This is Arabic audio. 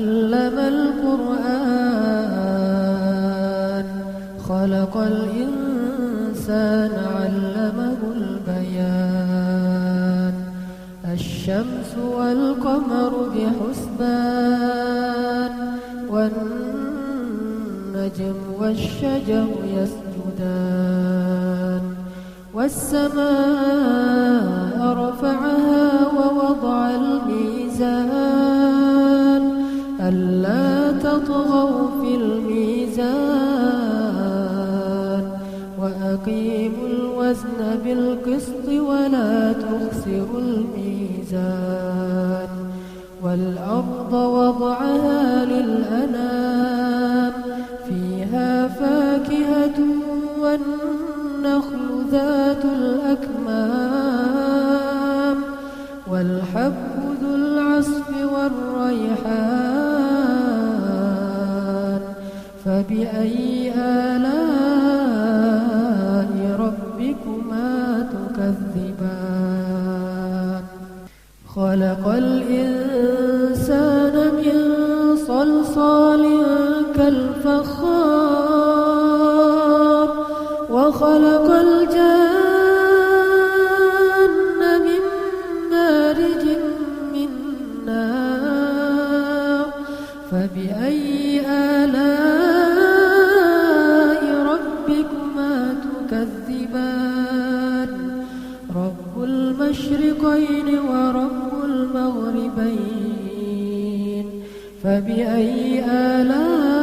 علم القرآن خلق الإنسان علمه البيان الشمس والقمر بحسبان والنجم والشجر يسجدان والسماء رفعها ووضع الميزان ألا تطغوا في الميزان وأقيموا الوزن بالقسط ولا تخسروا الميزان والأرض وضعها للأنام فيها فاكهة والنخل ذات الأكمام والحب ذو العصف والريحان فبأي آلاء ربكما تكذبان خلق الإنسان من صلصال كالفخار وخلق الجن من مارج من نار فبأي آلاء ربكما تكذبان رب المشرقين ورب المغربين فبأي آلاء